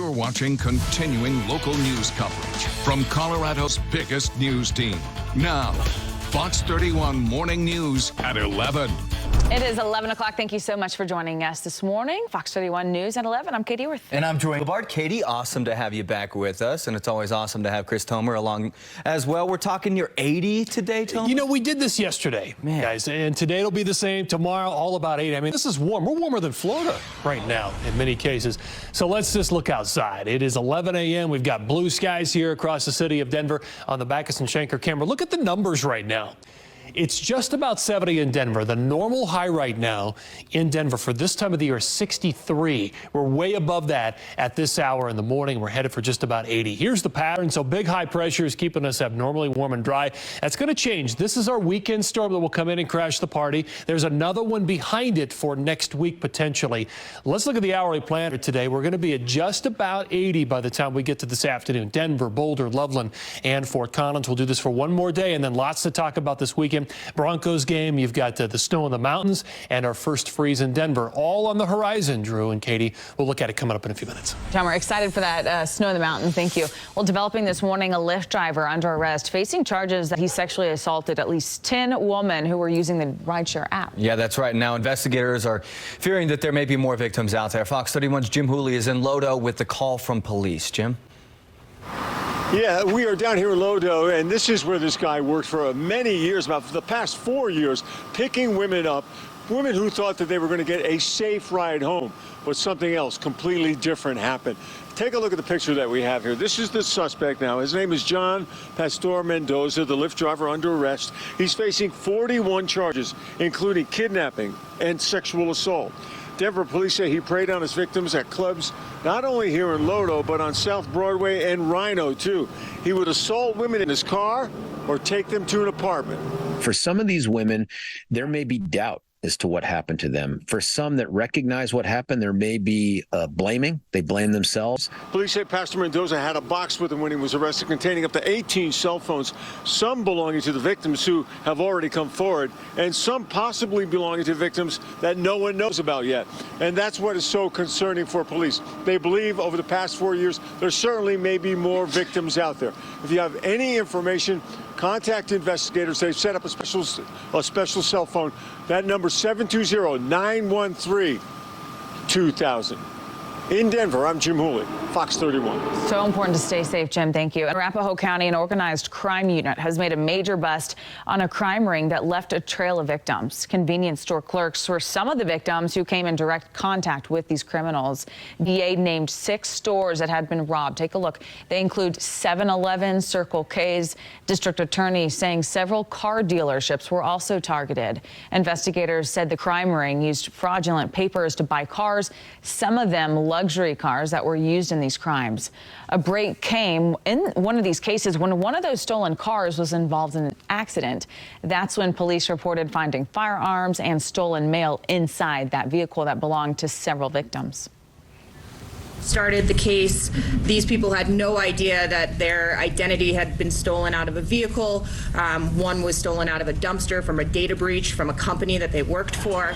You're watching continuing local news coverage from Colorado's biggest news team. Now, Fox 31 Morning News at 11. It is 11 o'clock. Thank you so much for joining us this morning. Fox 31 News at 11. I'm Katie Worth. And I'm Joy Bard. Katie, awesome to have you back with us. And it's always awesome to have Chris Tomer along as well. We're talking you're 80 today, Tomer? You know, we did this yesterday, guys. And today it'll be the same. Tomorrow, all about 80. I mean, this is warm. We're warmer than Florida right now in many cases. So let's just look outside. It is 11 a.m. We've got blue skies here across the city of Denver on the Backus and Schenker camera. Look at the numbers right now. It's just about 70 in Denver. The normal high right now in Denver for this time of the year is 63. We're way above that at this hour in the morning. We're headed for just about 80. Here's the pattern. So big high pressure is keeping us abnormally warm and dry. That's going to change. This is our weekend storm that will come in and crash the party. There's another one behind it for next week potentially. Let's look at the hourly planner today. We're going to be at just about 80 by the time we get to this afternoon. Denver, Boulder, Loveland, and Fort Collins. We'll do this for one more day and then lots to talk about this weekend. Broncos game, you've got the snow in the mountains, and our first freeze in Denver, all on the horizon, Drew and Katie. We'll look at it coming up in a few minutes. John, we're excited for that snow in the mountain. Thank you. Well, developing this morning, a Lyft driver under arrest, facing charges that he sexually assaulted at least 10 women who were using the Rideshare app. Yeah, that's right. Now, investigators are fearing that there may be more victims out there. Fox 31's Jim Hooley is in Lodo with the call from police. Jim? Yeah, we are down here in Lodo, and this is where this guy worked for many years, about the past 4 years, picking women up, women who thought that they were going to get a safe ride home, but something else completely different happened. Take a look at the picture that we have here. This is the suspect now. His name is John Pastor Mendoza, the Lyft driver under arrest. He's facing 41 charges, including kidnapping and sexual assault. Denver police say he preyed on his victims at clubs, not only here in Lodo, but on South Broadway and Rhino, too. He would assault women in his car or take them to an apartment. For some of these women, there may be doubt as to what happened to them. For some that recognize what happened, there may be blaming. They blame themselves. Police say Pastor Mendoza had a box with him when he was arrested containing up to 18 cell phones, some belonging to the victims who have already come forward, and some possibly belonging to victims that no one knows about yet. And that's what is so concerning for police. They believe over the past 4 years, there certainly may be more victims out there. If you have any information, contact investigators. They've set up a special cell phone. That number 720-913-2000. In Denver, I'm Jim Hooley, Fox 31. So important to stay safe, Jim. Thank you. Arapahoe County, an organized crime unit has made a major bust on a crime ring that left a trail of victims. Convenience store clerks were some of the victims who came in direct contact with these criminals. DA named 6 stores that had been robbed. Take a look. They include 7-Eleven, Circle K's. District attorney saying several car dealerships were also targeted. Investigators said the crime ring used fraudulent papers to buy cars, some of them luxury cars that were used in these crimes. A break came in one of these cases when one of those stolen cars was involved in an accident. That's when police reported finding firearms and stolen mail inside that vehicle that belonged to several victims. Started the case, these people had no idea that their identity had been stolen out of a vehicle. One was stolen out of a dumpster from a data breach from a company that they worked for.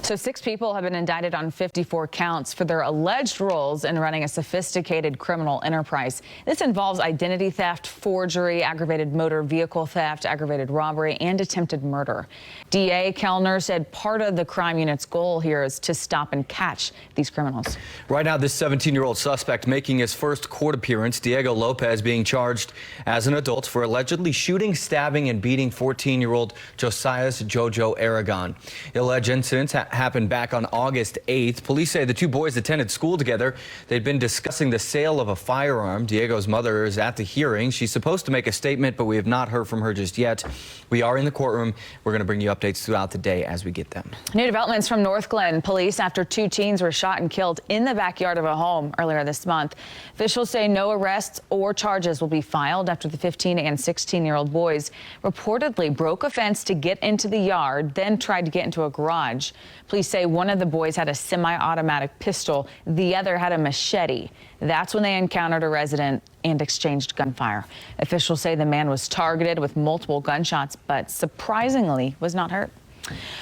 So 6 people have been indicted on 54 counts for their alleged roles in running a sophisticated criminal enterprise. This involves identity theft, forgery, aggravated motor vehicle theft, aggravated robbery, and attempted murder. DA Kellner said part of the crime unit's goal here is to stop and catch these criminals. Right now, this 17-year-old suspect making his first court appearance, Diego Lopez, being charged as an adult for allegedly shooting, stabbing, and beating 14-year-old Josias Jojo Aragon. The alleged incidents happened back on August 8th. Police say the 2 boys attended school together. They'd been discussing the sale of a firearm. Diego's mother is at the hearing. She's supposed to make a statement, but we have not heard from her just yet. We are in the courtroom. We're going to bring you updates throughout the day as we get them. New developments from North Glen police after 2 teens were shot and killed in the backyard of a home earlier this month. Officials say no arrests or charges will be filed after the 15 and 16-year-old boys reportedly broke a fence to get into the yard, then tried to get into a garage. Police say one of the boys had a semi-automatic pistol. The other had a machete. That's when they encountered a resident and exchanged gunfire. Officials say the man was targeted with multiple gunshots, but surprisingly was not hurt.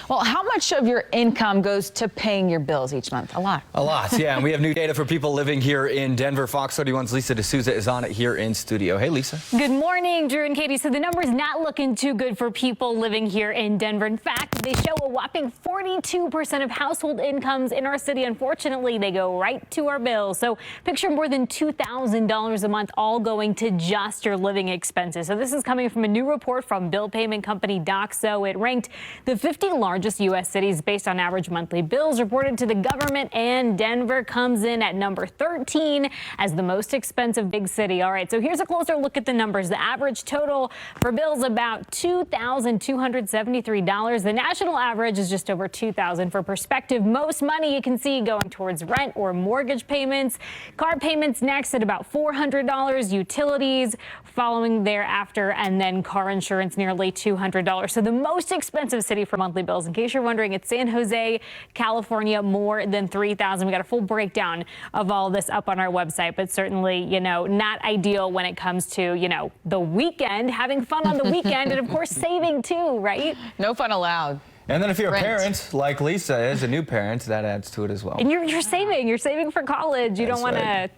Well, how much of your income goes to paying your bills each month? A lot. A lot, yeah. And we have new data for people living here in Denver. Fox 31's Lisa D'Souza is on it here in studio. Hey, Lisa. Good morning, Drew and Katie. So the number is not looking too good for people living here in Denver. In fact, they show a whopping 42% of household incomes in our city. Unfortunately, they go right to our bills. So picture more than $2,000 a month all going to just your living expenses. So this is coming from a new report from bill payment company Doxo. It ranked the 50 largest U.S. cities based on average monthly bills reported to the government, and Denver comes in at number 13 as the most expensive big city. All right, so here's a closer look at the numbers. The average total for bills about $2,273. The national average is just over $2,000. For perspective, most money you can see going towards rent or mortgage payments. Car payments next at about $400. Utilities following thereafter, and then car insurance nearly $200. So the most expensive city for monthly bills, in case you're wondering, it's San Jose, California, more than $3,000. We got a full breakdown of all this up on our website, but certainly, not ideal when it comes to, the weekend, having fun on the weekend, and of course saving too, right? No fun allowed. And then if you're Rent. a parent, like Lisa is, a new parent, that adds to it as well. And you're saving for college. You don't want to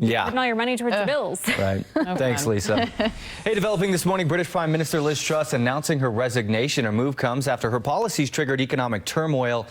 put all your money towards the bills. Right. Thanks, fun. Lisa. Hey, developing this morning, British Prime Minister Liz Truss announcing her resignation. Her move comes after her policies triggered economic turmoil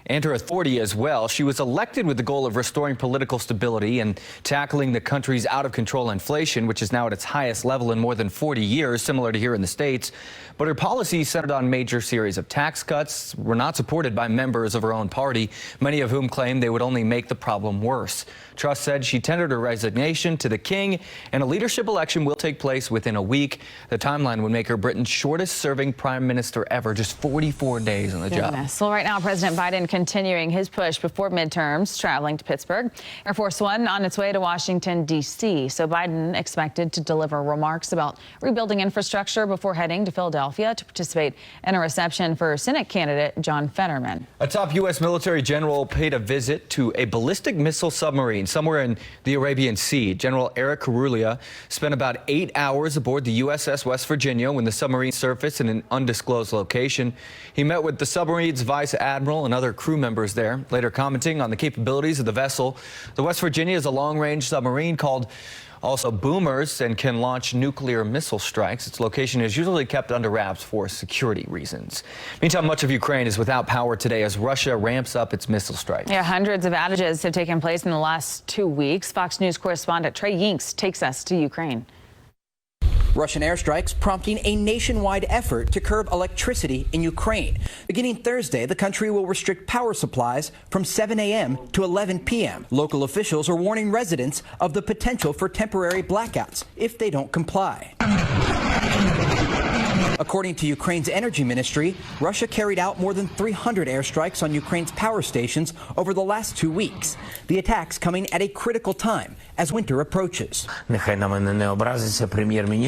and her authority as well. She was elected with the goal of restoring political stability and tackling the country's out-of-control inflation, which is now at its highest level in more than 40 years, similar to here in the States. But her policies centered on major series of tax cuts were not supported by members of her own party, many of whom claimed they would only make the problem worse. Truss said she tendered her resignation to the king, and a leadership election will take place within a week. The timeline would make her Britain's shortest-serving prime minister ever, just 44 days on the job. Well, right now, President Biden continuing his push before midterms, traveling to Pittsburgh. Air Force One on its way to Washington, D.C. So Biden expected to deliver remarks about rebuilding infrastructure before heading to Philadelphia to participate in a reception for Senate candidate John Fetterman. A top U.S. military general paid a visit to a ballistic missile submarine somewhere in the Arabian Sea. General Eric Carulia spent about 8 hours aboard the USS West Virginia when the submarine surfaced in an undisclosed location. He met with the submarine's vice admiral and other crew members there, later commenting on the capabilities of the vessel. The West Virginia is a long-range submarine called also boomers and can launch nuclear missile strikes. Its location is usually kept under wraps for security reasons. Meantime, much of Ukraine is without power today as Russia ramps up its missile strikes. Yeah, hundreds of outages have taken place in the last 2 weeks. Fox News correspondent Trey Yinks takes us to Ukraine. Russian airstrikes prompting a nationwide effort to curb electricity in Ukraine. Beginning Thursday, the country will restrict power supplies from 7 a.m. to 11 p.m. Local officials are warning residents of the potential for temporary blackouts if they don't comply. According to Ukraine's energy ministry, Russia carried out more than 300 airstrikes on Ukraine's power stations over the last 2 weeks. The attacks coming at a critical time as winter approaches.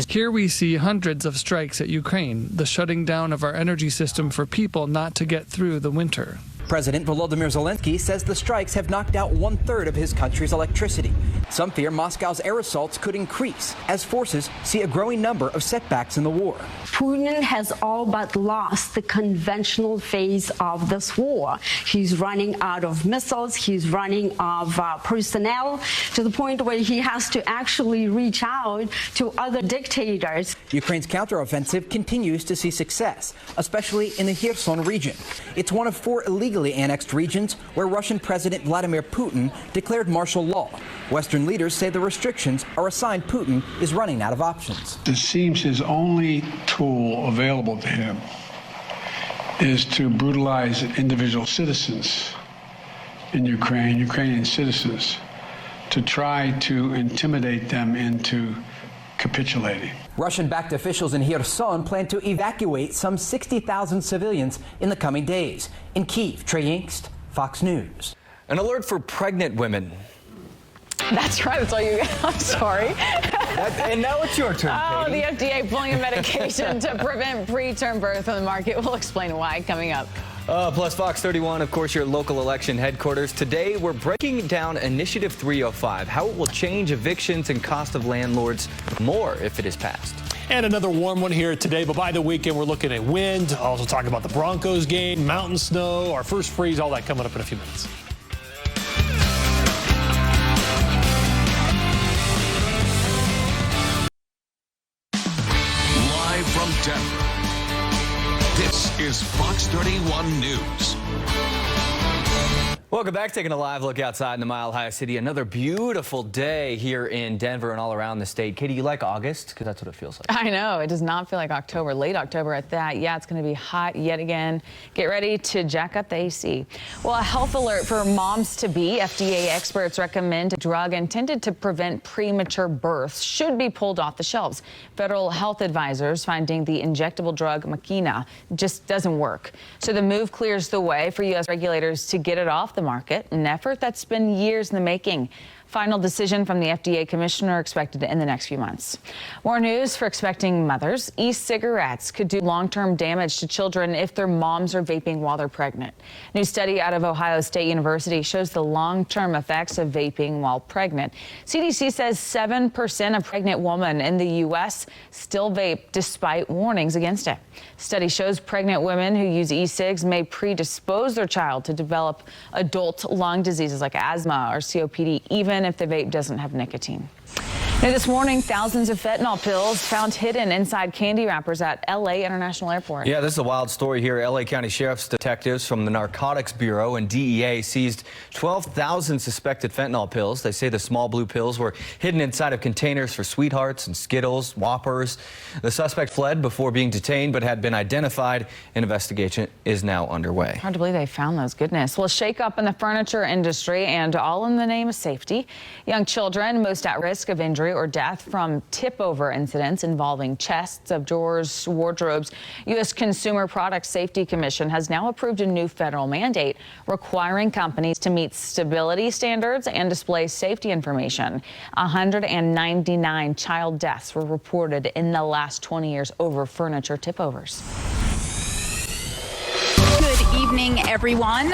Here we see hundreds of strikes at Ukraine, the shutting down of our energy system for people not to get through the winter. President Volodymyr Zelensky says the strikes have knocked out 1/3 of his country's electricity. Some fear Moscow's air assaults could increase as forces see a growing number of setbacks in the war. Putin has all but lost the conventional phase of this war. He's running out of missiles. He's running out of personnel to the point where he has to actually reach out to other dictators. Ukraine's counteroffensive continues to see success, especially in the Kherson region. It's one of 4 illegally annexed regions where Russian President Vladimir Putin declared martial law. Western leaders say the restrictions are a sign Putin is running out of options. It seems his only tool available to him is to brutalize individual citizens in Ukraine, Ukrainian citizens, to try to intimidate them into capitulating. Russian-backed officials in Kherson plan to evacuate some 60,000 civilians in the coming days. In Kyiv, Trey Yinks, Fox News. An alert for pregnant women. That's right. That's all you get. I'm sorry. And now it's your turn, Katie. The FDA pulling a medication to prevent preterm birth on the market. We'll explain why coming up. Plus Fox 31, of course, your local election headquarters. Today, we're breaking down Initiative 305, how it will change evictions and cost of landlords more if it is passed. And another warm one here today, but by the weekend, we're looking at wind. Also talking about the Broncos game, mountain snow, our first freeze, all that coming up in a few minutes. Live from Denver, this is Fox 31 News. Welcome back. Taking a live look outside in the Mile High City. Another beautiful day here in Denver and all around the state. Katie, you like August? Because that's what it feels like. I know. It does not feel like October, late October at that. Yeah, it's going to be hot yet again. Get ready to jack up the AC. Well, a health alert for moms-to-be. FDA experts recommend a drug intended to prevent premature births should be pulled off the shelves. Federal health advisors finding the injectable drug Makina just doesn't work. So the move clears the way for U.S. regulators to get it off the market, an effort that's been years in the making. Final decision from the FDA commissioner expected in the next few months. More news for expecting mothers. E-cigarettes could do long-term damage to children if their moms are vaping while they're pregnant. New study out of Ohio State University shows the long-term effects of vaping while pregnant. CDC says 7% of pregnant women in the U.S. still vape despite warnings against it. Study shows pregnant women who use e-cigs may predispose their child to develop adult lung diseases like asthma or COPD, even if the vape doesn't have nicotine. Now, this morning, thousands of fentanyl pills found hidden inside candy wrappers at L.A. International Airport. Yeah, this is a wild story here. L.A. County Sheriff's detectives from the Narcotics Bureau and DEA seized 12,000 suspected fentanyl pills. They say the small blue pills were hidden inside of containers for Sweethearts and Skittles, Whoppers. The suspect fled before being detained but had been identified. An investigation is now underway. Hard to believe they found those. Goodness. Well, shake up in the furniture industry, and all in the name of safety. Young children most at risk of injury or death from tip-over incidents involving chests of drawers, wardrobes. U.S. Consumer Product Safety Commission has now approved a new federal mandate requiring companies to meet stability standards and display safety information. 199 child deaths were reported in the last 20 years over furniture tip-overs. Good evening, everyone.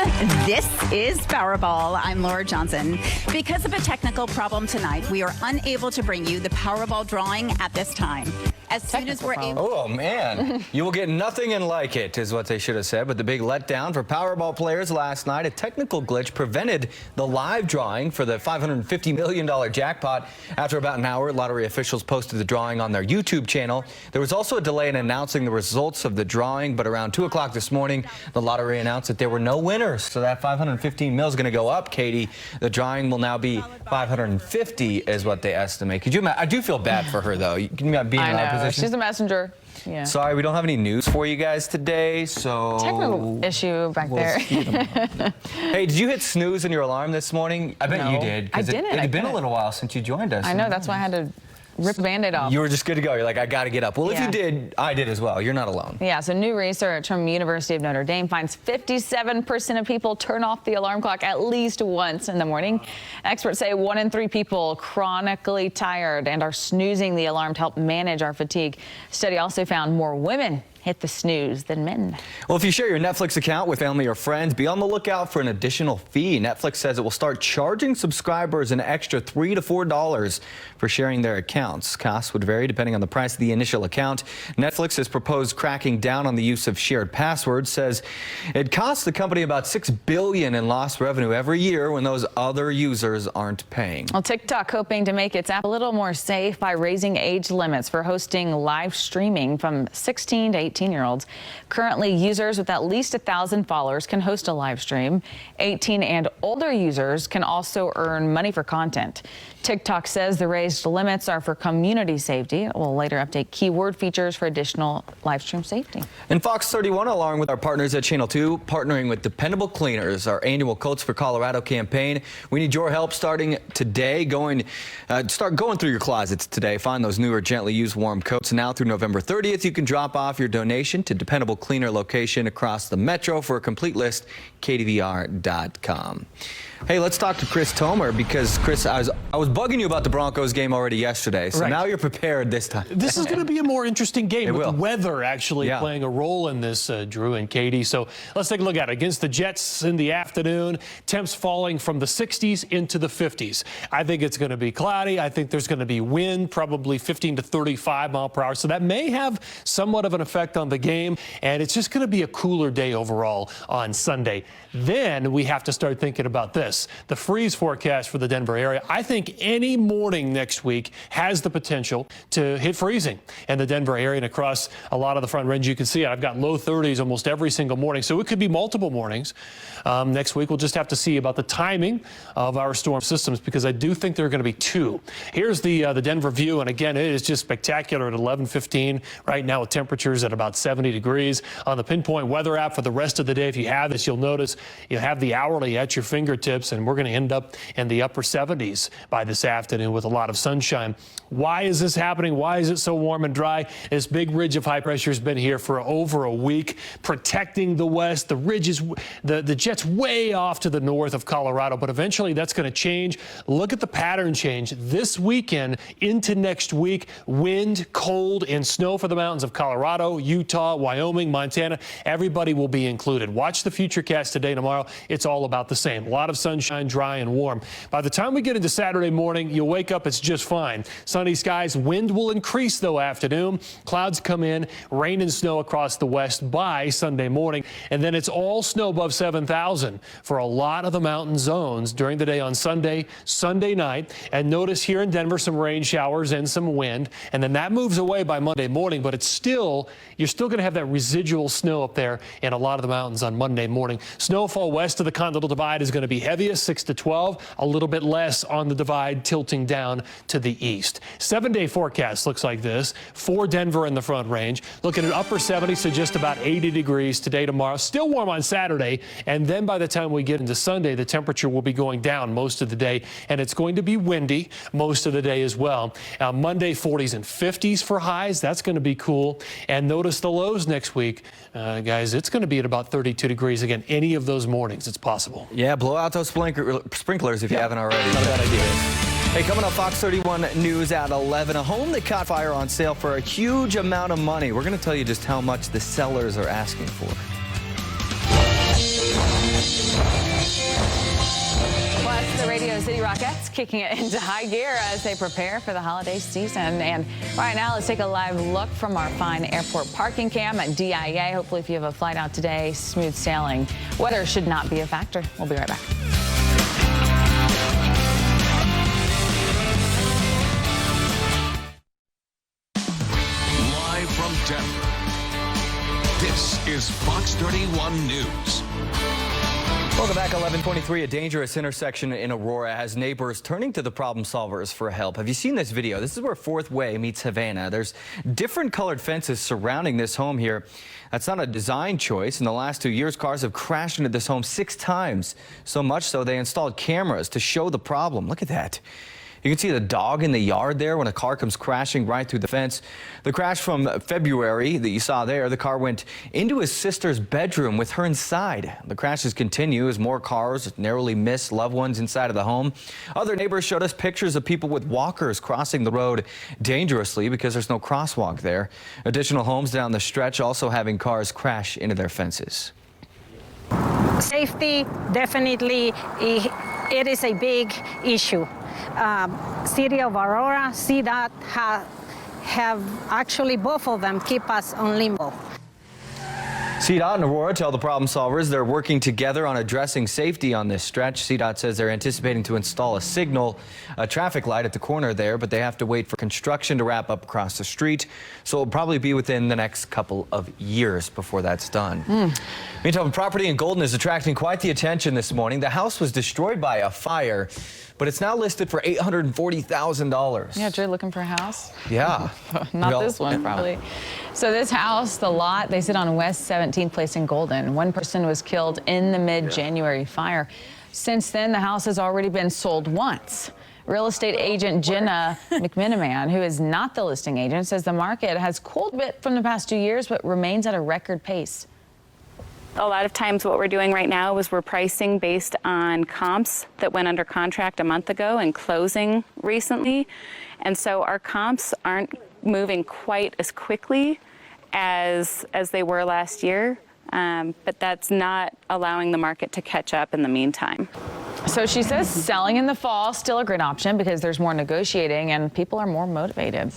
This is Powerball. I'm Laura Johnson. Because of a technical problem tonight, we are unable to bring you the Powerball drawing at this time. As soon as we're able... Oh, man. You will get nothing and like it, is what they should have said. But the big letdown for Powerball players last night, a technical glitch prevented the live drawing for the $550 million jackpot. After about an hour, lottery officials posted the drawing on their YouTube channel. There was also a delay in announcing the results of the drawing, but around 2 o'clock this morning, the lottery announced that there were no winners. So that $515 million is going to go up, Katie. The drawing will now be $550 is what they estimate. Could you imagine? I do feel bad for her, though. You can be in our position. She's a messenger. Yeah. Sorry, we don't have any news for you guys today, so... Technical issue back there. Hey, did you hit snooze in your alarm this morning? I bet you did. I didn't. It had been a little while since you joined us. I know, that's why I had to rip the Band-Aid off. You were just good to go. You're like, I got to get up. Well, if you did, I did as well. You're not alone. Yeah, so new research from University of Notre Dame finds 57% of people turn off the alarm clock at least once in the morning. Experts say 1 in 3 people chronically tired and are snoozing the alarm to help manage our fatigue. Study also found more women hit the snooze than men. Well, if you share your Netflix account with family or friends, be on the lookout for an additional fee. Netflix says it will start charging subscribers an extra $3 to $4 for sharing their accounts. Costs would vary depending on the price of the initial account. Netflix has proposed cracking down on the use of shared passwords, says it costs the company about $6 billion in lost revenue every year when those other users aren't paying. Well, TikTok hoping to make its app a little more safe by raising age limits for hosting live streaming from 16 to 18-year-olds. Currently, users with at least 1,000 followers can host a live stream. 18 and older users can also earn money for content. TikTok says the raised limits are for community safety. It will later update keyword features for additional live stream safety. And Fox 31, along with our partners at Channel 2, partnering with Dependable Cleaners, our annual Coats for Colorado campaign. We need your help starting today. Start going through your closets today. Find those newer, gently used warm coats. Now through November 30th, you can drop off your donation to Dependable Cleaner location across the metro. For a complete list, KDVR.com. Hey, let's talk to Chris Tomer because, Chris, I was bugging you about the Broncos game already yesterday, so now you're prepared this time. This is going to be a more interesting game with the weather actually Yeah. playing a role in this, Drew and Katie. So let's take a look at it. Against the Jets in the afternoon, temps falling from the 60s into the 50s. I think it's going to be cloudy. I think there's going to be wind, probably 15 to 35 mile per hour. So that may have somewhat of an effect on the game, and it's just going to be a cooler day overall on Sunday. Then we have to start thinking about this. The freeze forecast for the Denver area. I think any morning next week has the potential to hit freezing in the Denver area and across a lot of the front range. You can see it. I've got low 30s almost every single morning, so it could be multiple mornings. Next week, we'll just have to see about the timing of our storm systems because I do think there are going to be two. Here's the Denver view, and again, it is just spectacular at 11:15 right now with temperatures at about 70 degrees. On the Pinpoint weather app for the rest of the day, if you have this, you'll notice you have the hourly at your fingertips, and we're going to end up in the upper 70s by this afternoon with a lot of sunshine. Why is this happening? Why is it so warm and dry? This big ridge of high pressure has been here for over a week, protecting the west. The ridge is the jet's way off to the north of Colorado, but eventually that's going to change. Look at the pattern change this weekend into next week. Wind, cold, and snow for the mountains of Colorado, Utah, Wyoming, Montana. Everybody will be included. Watch the Futurecast today, tomorrow. It's all about the same. A lot of sunshine, dry and warm. By the time we get into Saturday morning, you'll wake up, it's just fine. Sunny skies, wind will increase though afternoon. Clouds come in, rain and snow across the west by Sunday morning, and then it's all snow above 7,000 for a lot of the mountain zones during the day on Sunday night. And notice here in Denver some rain showers and some wind, and then that moves away by Monday morning, but it's still, you're still going to have that residual snow up there in a lot of the mountains on Monday morning. Snowfall west of the Continental Divide is going to be heaviest, 6 to 12, a little bit less on the divide tilting down to the east. 7-day forecast looks like this for Denver in the Front Range. Looking at upper 70s, so just about 80 degrees today, tomorrow. Still warm on Saturday, and then by the time we get into Sunday, the temperature will be going down most of the day, and it's going to be windy most of the day as well. Monday, 40s and 50s for highs. That's going to be cool. And notice the lows next week, guys. It's going to be at about 32 degrees again. Any of those mornings, it's possible. Yeah, blow out those sprinklers if you haven't already. Not a bad idea. Hey, coming up, Fox 31 News at 11. A home that caught fire on sale for a huge amount of money. We're going to tell you just how much the sellers are asking for. Plus, the Radio City Rockettes kicking it into high gear as they prepare for the holiday season. And right now, let's take a live look from our fine airport parking cam at DIA. Hopefully, if you have a flight out today, smooth sailing. Weather should not be a factor. We'll be right back. Live from Denver, this is Fox 31 News. Welcome back. 11:23. A dangerous intersection in Aurora has neighbors turning to the problem solvers for help. Have you seen this video? This is where 4th Way meets Havana. There's different colored fences surrounding this home here. That's not a design choice. In the last 2 years, cars have crashed into this home 6 times. So much so they installed cameras to show the problem. Look at that. You can see the dog in the yard there when a car comes crashing right through the fence. The crash from February that you saw there, the car went into his sister's bedroom with her inside. The crashes continue as more cars narrowly miss loved ones inside of the home. Other neighbors showed us pictures of people with walkers crossing the road dangerously because there's no crosswalk there. Additional homes down the stretch also having cars crash into their fences. Safety, definitely, it is a big issue. City of Aurora, CDOT have actually both of them keep us on limbo. CDOT and Aurora tell the problem solvers they're working together on addressing safety on this stretch. CDOT says they're anticipating to install a traffic light at the corner there, but they have to wait for construction to wrap up across the street. So it'll probably be within the next couple of years before that's done. Meantime, property in Golden is attracting quite the attention this morning. The house was destroyed by a fire, but it's now listed for $840,000. Yeah, Drew, looking for a house? Yeah. Not this one, probably. So this house, the lot, they sit on West 17th Place in Golden. One person was killed in the mid-January fire. Since then, the house has already been sold once. Real estate agent Jenna McMiniman, who is not the listing agent, says the market has cooled a bit from the past 2 years, but remains at a record pace. A lot of times what we're doing right now is we're pricing based on comps that went under contract a month ago and closing recently. And so our comps aren't moving quite as quickly as they were last year, but that's not allowing the market to catch up in the meantime. So she says selling in the fall still a great option because there's more negotiating and people are more motivated.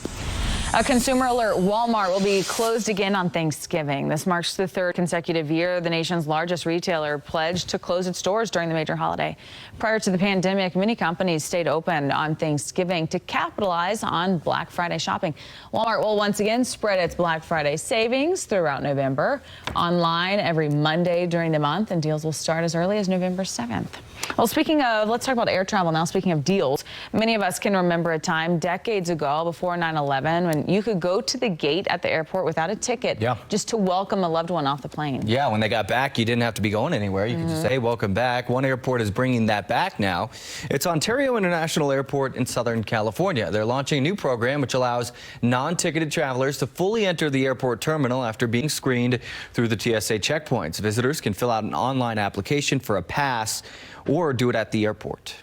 A consumer alert, Walmart will be closed again on Thanksgiving. This marks the third consecutive year the nation's largest retailer pledged to close its doors during the major holiday. Prior to the pandemic, many companies stayed open on Thanksgiving to capitalize on Black Friday shopping. Walmart will once again spread its Black Friday savings throughout November, online every Monday during the month, and deals will start as early as November 7th. Well, speaking of, let's talk about air travel now. Speaking of deals, many of us can remember a time decades ago before 9/11 when you could go to the gate at the airport without a ticket just to welcome a loved one off the plane. Yeah, when they got back, you didn't have to be going anywhere. You could just say, welcome back. One airport is bringing that back now. It's Ontario International Airport in Southern California. They're launching a new program which allows non-ticketed travelers to fully enter the airport terminal after being screened through the TSA checkpoints. Visitors can fill out an online application for a pass or do it at the airport.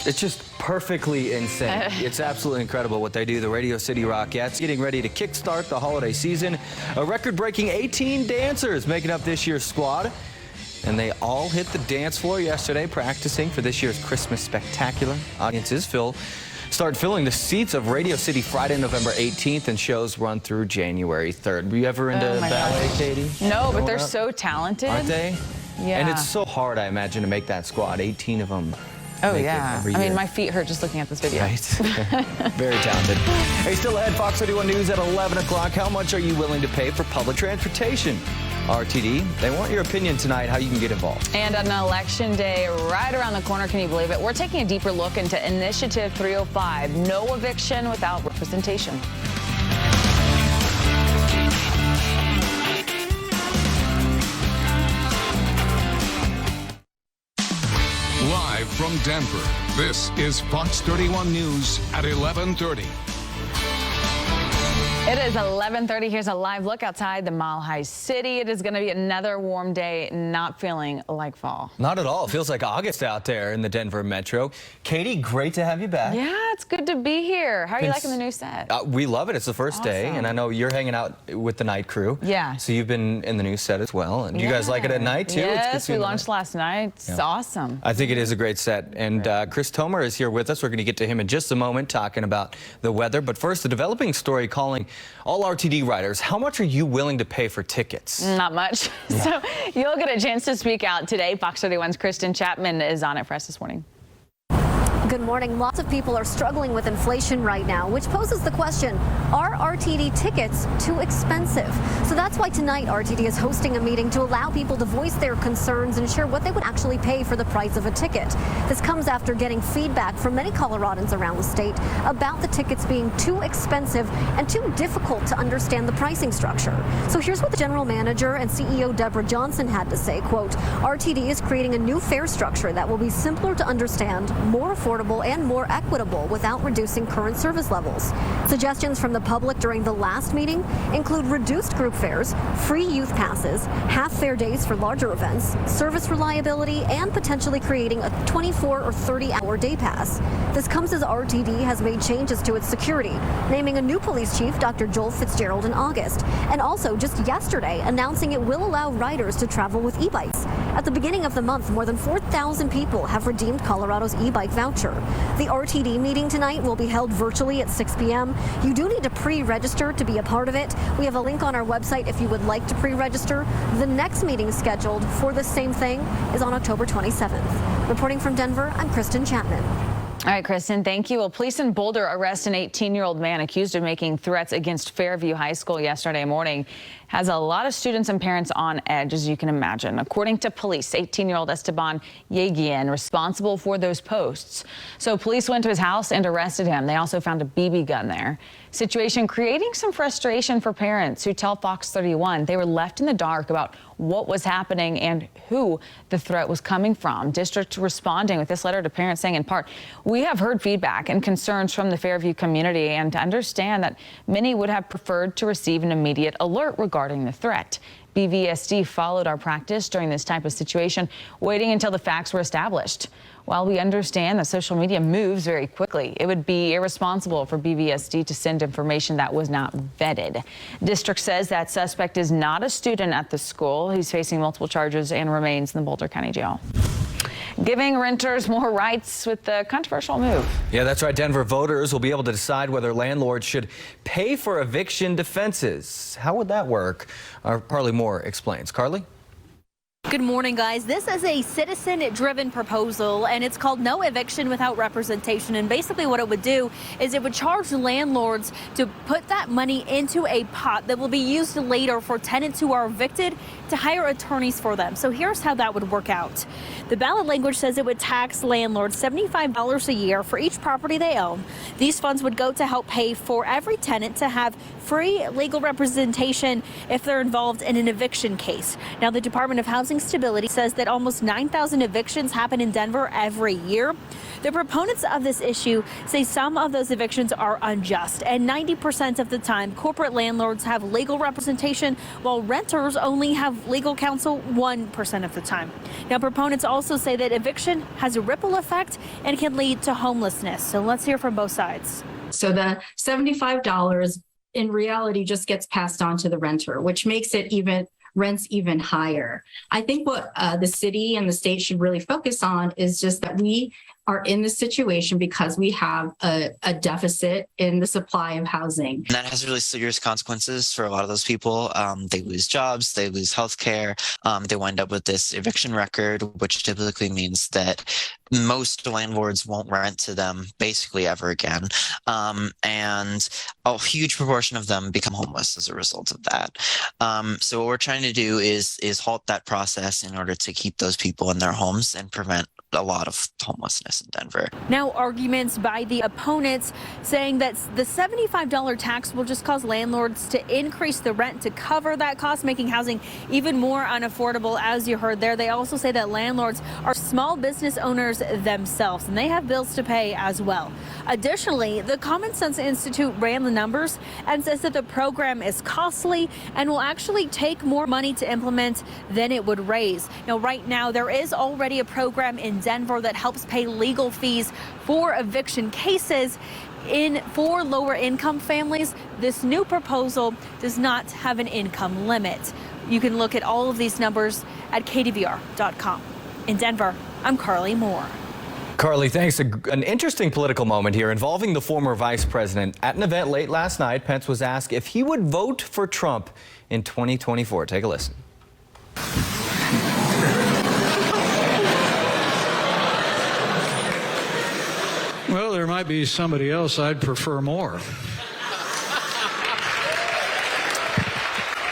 It's just perfectly insane. It's absolutely incredible what they do. The Radio City Rockettes getting ready to kickstart the holiday season. A record-breaking 18 dancers making up this year's squad. And they all hit the dance floor yesterday practicing for this year's Christmas Spectacular. Audiences start filling the seats of Radio City Friday, November 18th, and shows run through January 3rd. Were you ever into ballet, Katie? No, but they're so talented. Aren't they? Yeah. And it's so hard, I imagine, to make that squad. 18 of them. Oh, yeah. I mean, my feet hurt just looking at this video. Right. Very talented. Hey, still ahead, Fox 31 News at 11 o'clock. How much are you willing to pay for public transportation? RTD, they want your opinion tonight, how you can get involved. And on election day right around the corner, can you believe it? We're taking a deeper look into Initiative 305, no eviction without representation. Live from Denver, this is Fox 31 News at 11:30. It is 11:30. Here's a live look outside the Mile High City. It is going to be another warm day, not feeling like fall. Not at all. It feels like August out there in the Denver metro. Katie, great to have you back. Yeah, it's good to be here. How are you liking the new set? We love it. It's the first day, and I know you're hanging out with the night crew. Yeah. So you've been in the new set as well. And you guys like it at night, too? Yes, we launched last night. It's awesome. I think it is a great set. And Chris Tomer is here with us. We're going to get to him in just a moment, talking about the weather. But first, the developing story calling all RTD riders. How much are you willing to pay for tickets? Not much. Yeah. So you'll get a chance to speak out today. Fox 31's Kristen Chapman is on it for us this morning. Good morning. Lots of people are struggling with inflation right now, which poses the question, are RTD tickets too expensive? So that's why tonight RTD is hosting a meeting to allow people to voice their concerns and share what they would actually pay for the price of a ticket. This comes after getting feedback from many Coloradans around the state about the tickets being too expensive and too difficult to understand the pricing structure. So here's what the general manager and CEO Deborah Johnson had to say, quote, RTD is creating a new fare structure that will be simpler to understand, more affordable, and more equitable without reducing current service levels. Suggestions from the public during the last meeting include reduced group fares, free youth passes, half fare days for larger events, service reliability, and potentially creating a 24 or 30-hour day pass. This comes as RTD has made changes to its security, naming a new police chief, Dr. Joel Fitzgerald, in August, and also just yesterday announcing it will allow riders to travel with e-bikes. At the beginning of the month, more than 4,000 people have redeemed Colorado's e-bike voucher. The RTD meeting tonight will be held virtually at 6 p.m. You do need to pre-register to be a part of it. We have a link on our website if you would like to pre-register. The next meeting scheduled for the same thing is on October 27th. Reporting from Denver, I'm Kristen Chapman. All right, Kristen, thank you. Well, police in Boulder arrest an 18-year-old man accused of making threats against Fairview High School yesterday morning. Has a lot of students and parents on edge, as you can imagine. According to police, 18-year-old Esteban Yegian responsible for those posts. So police went to his house and arrested him. They also found a BB gun there. Situation creating some frustration for parents who tell Fox 31 they were left in the dark about what was happening and who the threat was coming from. District responding with this letter to parents saying, in part, we have heard feedback and concerns from the Fairview community and to understand that many would have preferred to receive an immediate alert regarding the threat. BVSD followed our practice during this type of situation, waiting until the facts were established. While we understand that social media moves very quickly, it would be irresponsible for BVSD to send information that was not vetted. District says that suspect is not a student at the school. He's facing multiple charges and remains in the Boulder County Jail. Giving renters more rights with the controversial move. Yeah, that's right. Denver voters will be able to decide whether landlords should pay for eviction defenses. How would that work? Carly Moore explains. Carly? Good morning, guys. This is a citizen-driven proposal, and it's called No Eviction Without Representation. And basically what it would do is it would charge landlords to put that money into a pot that will be used later for tenants who are evicted to hire attorneys for them. So here's how that would work out. The ballot language says it would tax landlords $75 a year for each property they own. These funds would go to help pay for every tenant to have free legal representation if they're involved in an eviction case. Now, the Department of Housing Stability says that almost 9,000 evictions happen in Denver every year. The proponents of this issue say some of those evictions are unjust, and 90% of the time, corporate landlords have legal representation, while renters only have legal counsel 1% of the time. Now, proponents also say that eviction has a ripple effect and can lead to homelessness. So let's hear from both sides. So the $75 in reality just gets passed on to the renter, which makes it rents even higher. I think what the city and the state should really focus on is just that we are in this situation because we have a deficit in the supply of housing. And that has really serious consequences for a lot of those people. They lose jobs, they lose health care, they wind up with this eviction record, which typically means that most landlords won't rent to them basically ever again. And a huge proportion of them become homeless as a result of that. So what we're trying to do is halt that process in order to keep those people in their homes and prevent a lot of homelessness in Denver. Now, arguments by the opponents saying that the $75 tax will just cause landlords to increase the rent to cover that cost, making housing even more unaffordable, as you heard there. They also say that landlords are small business owners themselves, and they have bills to pay as well. Additionally, the Common Sense Institute ran the numbers and says that the program is costly and will actually take more money to implement than it would raise. Now, right now, there is already a program in Denver that helps pay legal fees for eviction cases for lower income families. This new proposal does not have an income limit. You can look at all of these numbers at KDVR.com. In Denver, I'm Carly Moore. Carly, thanks. An interesting political moment here involving the former vice president. At an event late last night, Pence was asked if he would vote for Trump in 2024. Take a listen. Well, there might be somebody else I'd prefer more.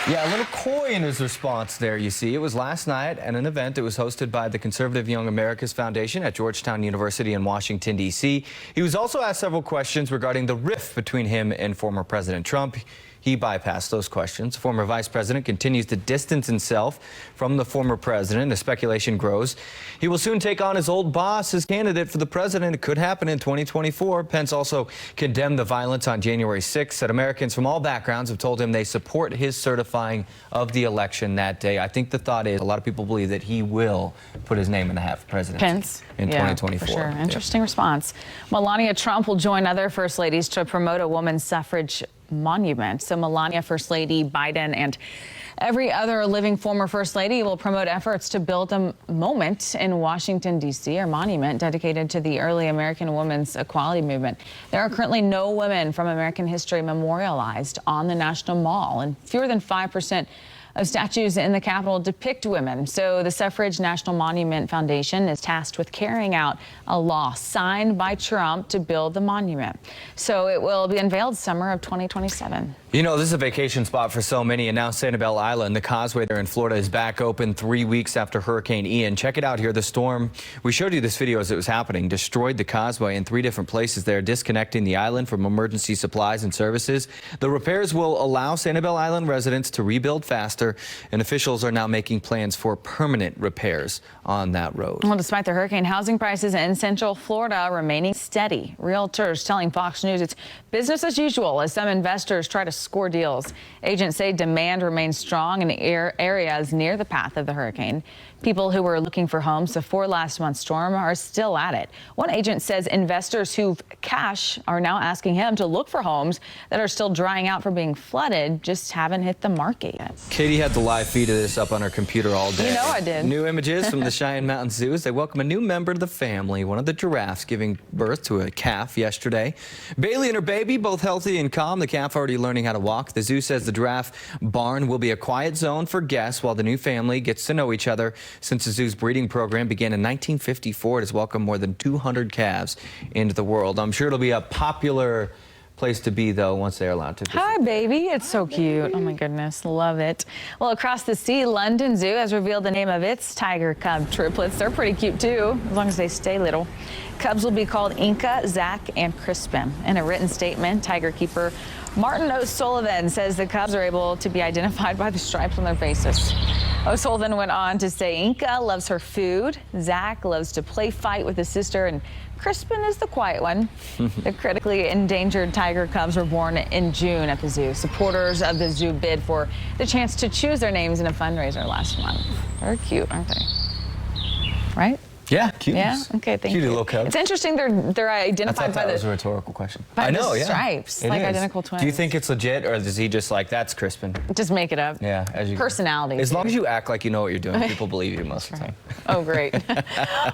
Yeah, a little coy in his response there, you see. It was last night at an event that was hosted by the Conservative Young America's Foundation at Georgetown University in Washington, D.C. He was also asked several questions regarding the rift between him and former President Trump. He bypassed those questions. Former vice president continues to distance himself from the former president. The speculation grows. He will soon take on his old boss as candidate for the president. It could happen in 2024. Pence also condemned the violence on January 6th, said Americans from all backgrounds have told him they support his certifying of the election that day. I think the thought is a lot of people believe that he will put his name in the hat for presidency Pence in 2024. For sure. Interesting response. Melania Trump will join other first ladies to promote a women's suffrage monument. So Melania, First Lady, Biden, and every other living former First Lady will promote efforts to build a moment in Washington, D.C., or monument dedicated to the early American women's equality movement. There are currently no women from American history memorialized on the National Mall, and fewer than 5% of statues in the Capitol depict women. So the Suffrage National Monument Foundation is tasked with carrying out a law signed by Trump to build the monument. So it will be unveiled summer of 2027. You know, this is a vacation spot for so many, and now Sanibel Island, the causeway there in Florida, is back open 3 weeks after Hurricane Ian. Check it out here. The storm, we showed you this video as it was happening, destroyed the causeway in 3 different places there, disconnecting the island from emergency supplies and services. The repairs will allow Sanibel Island residents to rebuild faster, and officials are now making plans for permanent repairs on that road. Well, despite the hurricane, housing prices in Central Florida remaining steady. Realtors telling Fox News it's business as usual as some investors try to score deals. Agents say demand remains strong in areas near the path of the hurricane. People who were looking for homes before last month's storm are still at it. One agent says investors who've cash are now asking him to look for homes that are still drying out from being flooded, just haven't hit the market yet. Katie had the live feed of this up on her computer all day. You know I did. New images from the Cheyenne Mountain Zoo as they welcome a new member to the family, one of the giraffes giving birth to a calf yesterday. Bailey and her baby, both healthy and calm. The calf already learning how to walk. The zoo says the giraffe barn will be a quiet zone for guests while the new family gets to know each other. Since the zoo's breeding program began in 1954, it has welcomed more than 200 calves into the world. I'm sure it'll be a popular place to be, though, once they're allowed to visit. Hi, baby. It's so cute. Oh, my goodness. Love it. Well, across the sea, London Zoo has revealed the name of its tiger cub triplets. They're pretty cute, too, as long as they stay little. Cubs will be called Inca, Zach, and Crispin. In a written statement, tiger keeper Martin O'Sullivan says the cubs are able to be identified by the stripes on their faces. O'Sullivan went on to say Inca loves her food, Zach loves to play fight with his sister, and Crispin is the quiet one. The critically endangered tiger cubs were born in June at the zoo. Supporters of the zoo bid for the chance to choose their names in a fundraiser last month. They're cute, aren't they? Right? Yeah, cute. Yeah. Okay. Thank you. Little cub. It's interesting. They're identified by that was a rhetorical question. by I know. the Yeah. stripes, like identical twins. Do you think it's legit, or is he just like that's Crispin? Just make it up. Yeah. Personality. As long as you act like you know what you're doing, people believe you most of the time. Oh, great.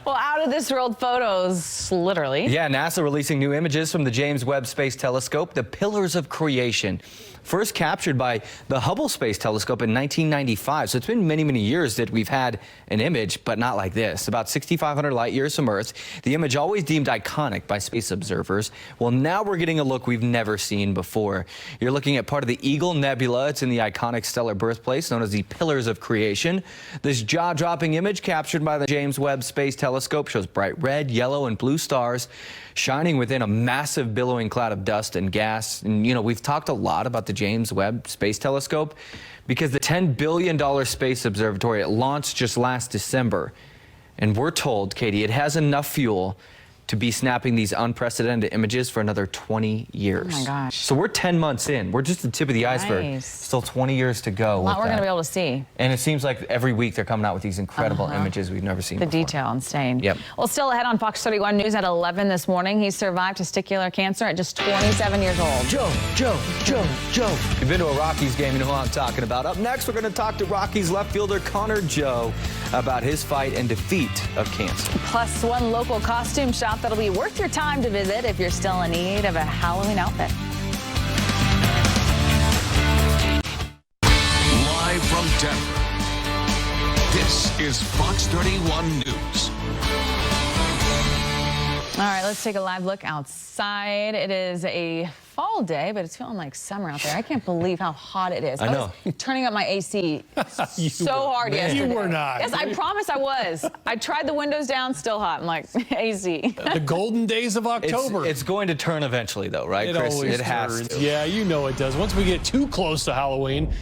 Well, out of this world photos, literally. Yeah. NASA releasing new images from the James Webb Space Telescope, the Pillars of Creation. First captured by the Hubble Space Telescope in 1995. So it's been many, many years that we've had an image, but not like this. About 6,500 light years from Earth. The image always deemed iconic by space observers. Well, now we're getting a look we've never seen before. You're looking at part of the Eagle Nebula. It's in the iconic stellar birthplace known as the Pillars of Creation. This jaw-dropping image captured by the James Webb Space Telescope shows bright red, yellow, and blue stars shining within a massive billowing cloud of dust and gas. And, you know, we've talked a lot about the James Webb Space Telescope because the $10 billion space observatory, it launched just last December. And we're told, Katie, it has enough fuel to be snapping these unprecedented images for another 20 years. Oh my gosh. So we're 10 months in. We're just the tip of the iceberg. Nice. Still 20 years to go. A lot we're going to be able to see. And it seems like every week they're coming out with these incredible images we've never seen The before. detail, insane. Yep. Well, still ahead on Fox 31 News at 11 this morning. He survived testicular cancer at just 27 years old. Joe. If you've been to a Rockies game, you know who I'm talking about. Up next, we're going to talk to Rockies left fielder Connor Joe about his fight and defeat of cancer. Plus, one local costume shop that'll be worth your time to visit if you're still in need of a Halloween outfit. Live from Denver, this is Fox 31 News. All right, let's take a live look outside. It is a fall day, but it's feeling like summer out there. I can't believe how hot it is. I know. was turning up my AC so hard yesterday. You were not. Yes, I promise I was. I tried the windows down, still hot. I'm like, AC. The golden days of October. It's going to turn eventually, though, right, It Chris? always It has turns. to. Yeah, you know it does. Once we get too close to Halloween,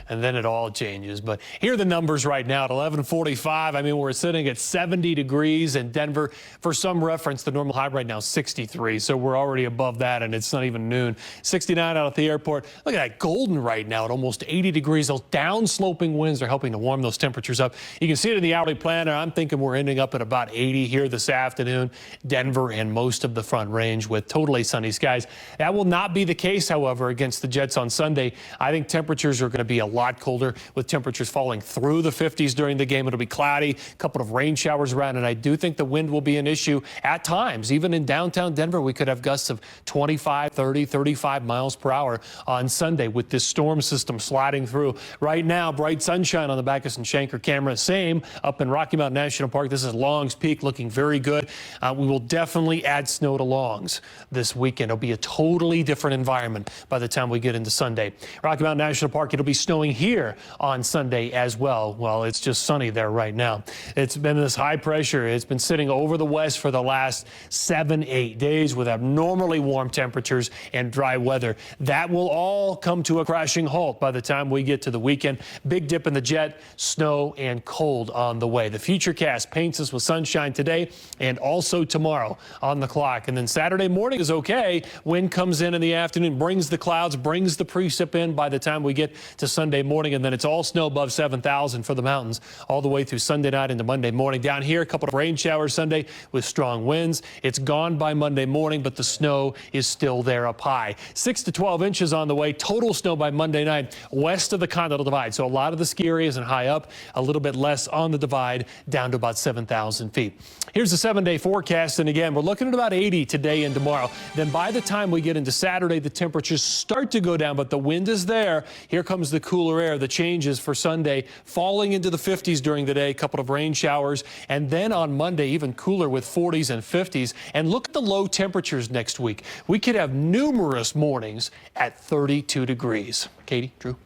and then it all changes. But here are the numbers right now at 11:45. I mean, we're sitting at 70 degrees in Denver. For some reference, the normal high right now is 63. So we're already above that, and it's not even noon. 69 out at the airport. Look at that golden right now at almost 80 degrees. Those down-sloping winds are helping to warm those temperatures up. You can see it in the hourly planner. I'm thinking we're ending up at about 80 here this afternoon. Denver and most of the Front Range with totally sunny skies. That will not be the case, however, against the Jets on Sunday. I think temperatures are going to be a lot lot colder with temperatures falling through the 50s during the game. It'll be cloudy, a couple of rain showers around, and I do think the wind will be an issue at times. Even in downtown Denver, we could have gusts of 25, 30, 35 miles per hour on Sunday with this storm system sliding through. Right now, bright sunshine on the Backus and Shanker camera. Same up in Rocky Mountain National Park. This is Long's Peak, looking very good. We will definitely add snow to Long's this weekend. It'll be a totally different environment by the time we get into Sunday. Rocky Mountain National Park, it'll be snowing here on Sunday as well. Well, it's just sunny there right now. It's been this high pressure. It's been sitting over the west for the last 7-8 days with abnormally warm temperatures and dry weather. That will all come to a crashing halt by the time we get to the weekend. Big dip in the jet, snow and cold on the way. The Futurecast paints us with sunshine today and also tomorrow on the clock. And then Saturday morning is okay. Wind comes in the afternoon, brings the clouds, brings the precip in by the time we get to Sunday morning. And then it's all snow above 7,000 for the mountains all the way through Sunday night into Monday morning. Down here, a couple of rain showers Sunday with strong winds. It's gone by Monday morning, but the snow is still there up high. 6 to 12 inches on the way. Total snow by Monday night west of the Continental Divide. So a lot of the ski areas and high up, a little bit less on the divide, down to about 7,000 feet. Here's the 7-day forecast. And again, we're looking at about 80 today and tomorrow. Then by the time we get into Saturday, the temperatures start to go down, but the wind is there. Here comes the cooler air. The changes for Sunday, falling into the 50s during the day, a couple of rain showers. And then on Monday, even cooler with 40s and 50s. And look at the low temperatures next week. We could have numerous mornings at 32 degrees. Katie, Drew.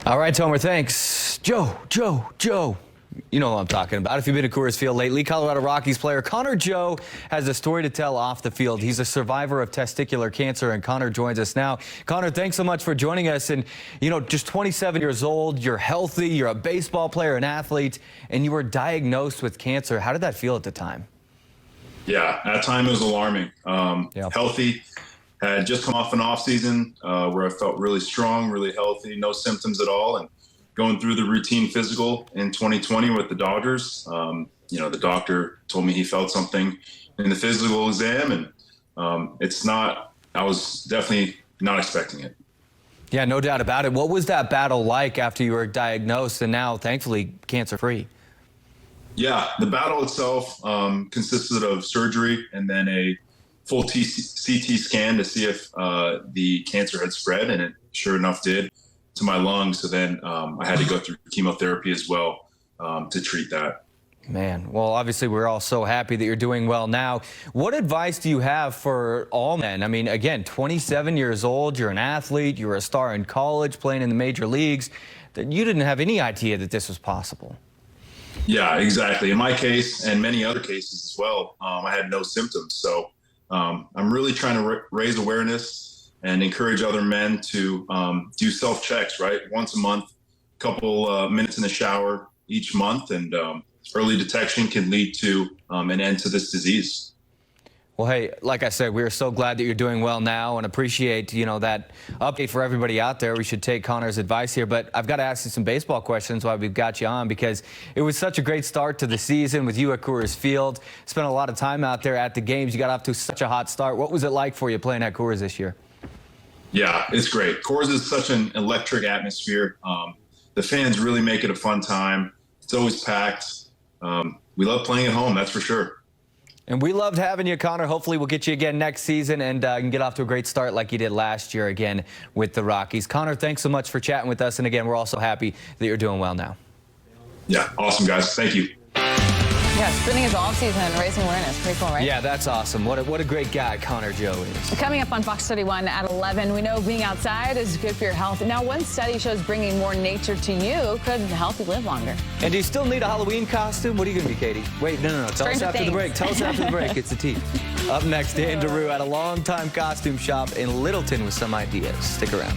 All right, Tomer, thanks. Joe. You know what I'm talking about. If you've been to Coors Field lately, Colorado Rockies player Connor Joe has a story to tell off the field. He's a survivor of testicular cancer, and Connor joins us now. Connor, thanks so much for joining us. And, you know, just 27 years old, you're healthy, you're a baseball player, an athlete, and you were diagnosed with cancer. How did that feel at the time? Yeah, at the time it was alarming. Healthy, had just come off an off season where I felt really strong, really healthy, no symptoms at all. And going through the routine physical in 2020 with the Dodgers, you know, the doctor told me he felt something in the physical exam, and I was definitely not expecting it. Yeah, no doubt about it. What was that battle like after you were diagnosed and now, thankfully, cancer-free? Yeah, the battle itself consisted of surgery and then a full CT scan to see if the cancer had spread, and it sure enough did, to my lungs. So then I had to go through chemotherapy as well to treat that. Man, well, obviously we're all so happy that you're doing well now. What advice do you have for all men? I mean, again, 27 years old, you're an athlete, you were a star in college, playing in the major leagues, that you didn't have any idea that this was possible. Yeah, exactly. In my case and many other cases as well, I had no symptoms. So I'm really trying to raise awareness and encourage other men to do self-checks, right? Once a month, a couple minutes in the shower each month, and early detection can lead to an end to this disease. Well, hey, like I said, we are so glad that you're doing well now and appreciate, you know, that update for everybody out there. We should take Connor's advice here, but I've got to ask you some baseball questions while we've got you on, because it was such a great start to the season with you at Coors Field. Spent a lot of time out there at the games. You got off to such a hot start. What was it like for you playing at Coors this year? Yeah, it's great. Coors is such an electric atmosphere. The fans really make it a fun time. It's always packed. We love playing at home, that's for sure. And we loved having you, Connor. Hopefully we'll get you again next season and can get off to a great start like you did last year again with the Rockies. Connor, thanks so much for chatting with us. And again, we're also happy that you're doing well now. Yeah, awesome, guys. Thank you. Yeah, spending his off-season raising awareness. Pretty cool, right? Yeah, that's awesome. What a great guy Connor Joe is. Coming up on Fox 31 at 11, we know being outside is good for your health. Now, one study shows bringing more nature to you could help you live longer. And do you still need a Halloween costume? What are you going to be, Katie? Wait, no. Tell us after the break. Tell us after the break. It's the tea. Up next, Dan DeRue at a longtime costume shop in Littleton with some ideas. Stick around.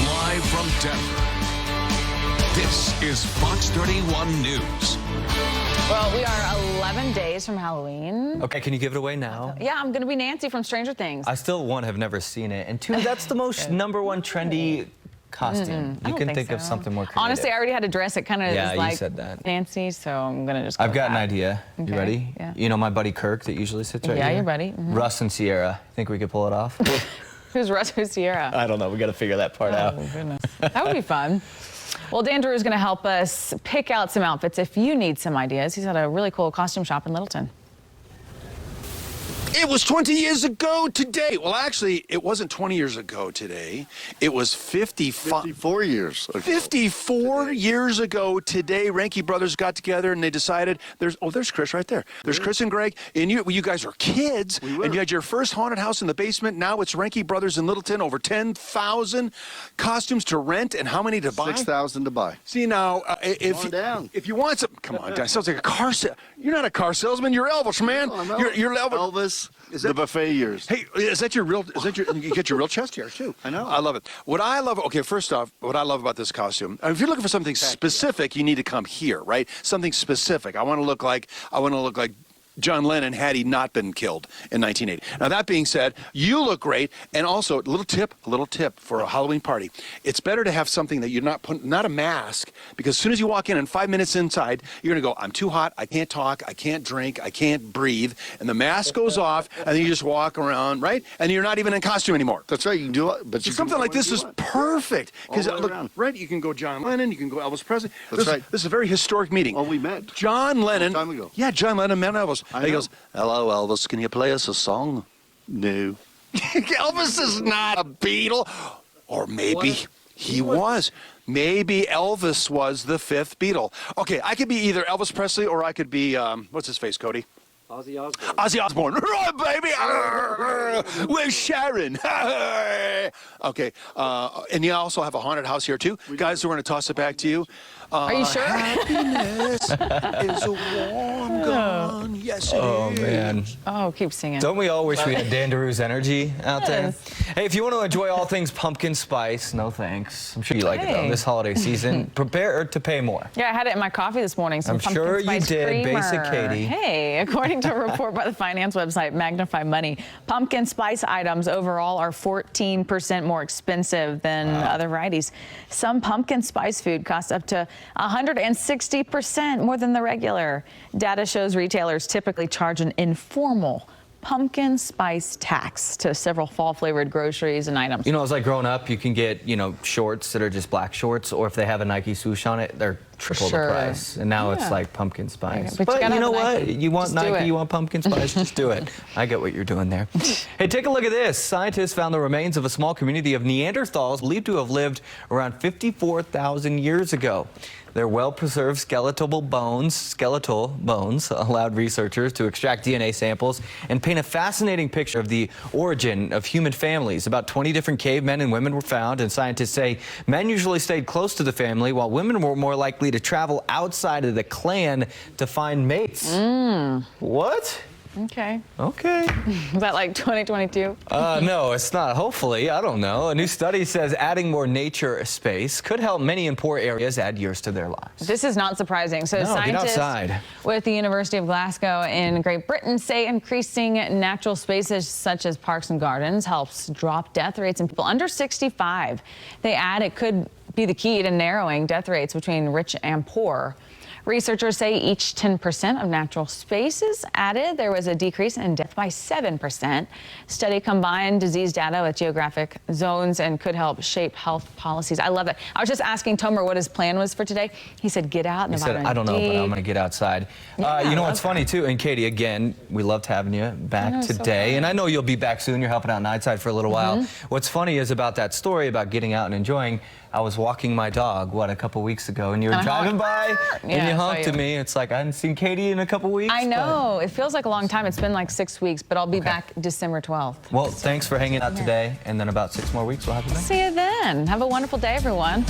Live from Denver, this is Fox 31 News. Well, we are 11 days from Halloween. Okay, can you give it away now? Yeah, I'm going to be Nancy from Stranger Things. I still, one, have never seen it. And two, that's the most #1 trendy costume. You can think of something more creative. Honestly, I already had a dress. It kind of is like you said that. Nancy, so I'm going to just go I've got with an idea. Okay. You ready? Yeah. You know my buddy Kirk that usually sits right here? Yeah, your buddy. Russ and Sierra. Think we could pull it off? Who's Russ? Who's Sierra? I don't know. We got to figure that part out. Oh, goodness. That would be fun. Well, Dan Drew is going to help us pick out some outfits if you need some ideas. He's at a really cool costume shop in Littleton. It was 20 years ago today. Well, actually, it wasn't 20 years ago today. It was 54 years ago. 54 years ago today, Ranke Brothers got together and they decided, there's Chris right there. There's Chris and Greg, and you guys were kids, and you had your first haunted house in the basement. Now it's Ranke Brothers in Littleton, over 10,000 costumes to rent, and how many to buy? 6,000 to buy. See, now, if you want some, come on, guys, sounds like a car sale. You're not a car salesman, you're Elvis, man. You're Elvis. The buffet years. Hey, is that your real? You get your real chest hair too? I know. I love it. Okay, first off, what I love about this costume, if you're looking for something specific, you need to come here, right? Something specific. I want to look like John Lennon had he not been killed in 1980. Now, that being said, you look great, and also, a little tip for a Halloween party. It's better to have something that you're not a mask, because as soon as you walk in and 5 minutes inside, you're going to go, I'm too hot, I can't talk, I can't drink, I can't breathe, and the mask goes off, and then you just walk around, right? And you're not even in costume anymore. That's right, you can do it, but something like this is perfect, because look, right, you can go John Lennon, you can go Elvis Presley. That's right. This is a very historic meeting. Well, we met. John Lennon. A long time ago. Yeah, John Lennon met Elvis. He goes, hello, Elvis, can you play us a song? No. Elvis is not a Beatle. Or maybe he was. Maybe Elvis was the fifth Beatle. Okay, I could be either Elvis Presley or I could be, what's his face, Cody? Ozzy Osbourne. Ozzy Osbourne. Right, baby. Where's Sharon? Okay. And you also have a haunted house here, too. Guys, we're going to toss it back to you. Are you sure? Happiness is a warm gun. Yes, it is. Oh, man. Oh, keep singing. Don't we all wish we had Dan Drew's energy out there? Hey, if you want to enjoy all things pumpkin spice, no thanks. I'm sure you like it, though. This holiday season, prepare to pay more. Yeah, I had it in my coffee this morning. Some pumpkin sure spice you did, creamer. Basic Katie. Hey, according to a report by the finance website Magnify Money, pumpkin spice items overall are 14% more expensive than other varieties. Some pumpkin spice food costs up to 160% more than the regular. Data shows retailers typically charge an informal pumpkin spice tax to several fall-flavored groceries and items. You know, as like growing up, you can get, shorts that are just black shorts, or if they have a Nike swoosh on it, they're triple the price. And now it's like pumpkin spice. But you know what? You want Nike, you want pumpkin spice, just do it. I get what you're doing there. Hey, take a look at this. Scientists found the remains of a small community of Neanderthals believed to have lived around 54,000 years ago. Their well-preserved skeletal bones allowed researchers to extract DNA samples and paint a fascinating picture of the origin of human families. About 20 different cavemen and women were found, and scientists say men usually stayed close to the family, while women were more likely to travel outside of the clan to find mates. What? Okay. Okay. Is that like 2022? No, it's not. Hopefully. I don't know. A new study says adding more nature space could help many in poor areas add years to their lives. This is not surprising. So scientists with the University of Glasgow in Great Britain say increasing natural spaces such as parks and gardens helps drop death rates in people under 65. They add it could be the key to narrowing death rates between rich and poor. Researchers say each 10% of natural spaces added, there was a decrease in death by 7%. Study combined disease data with geographic zones and could help shape health policies. I love that. I was just asking Tomer what his plan was for today. He said, get out. He said, I don't know, but I'm going to get outside. Yeah, you know what's funny, too? And Katie, again, we loved having you back today. And I know you'll be back soon. You're helping out Nightside for a little while. What's funny is about that story about getting out and enjoying. I was walking my dog, a couple weeks ago, and you were driving by, and you honked at me. It's like I hadn't seen Katie in a couple weeks. I know. It feels like a long time. It's been like 6 weeks, but I'll be back December 12th. Well, thanks for hanging out today, and then about 6 more weeks we'll have you back. See you then. Have a wonderful day, everyone.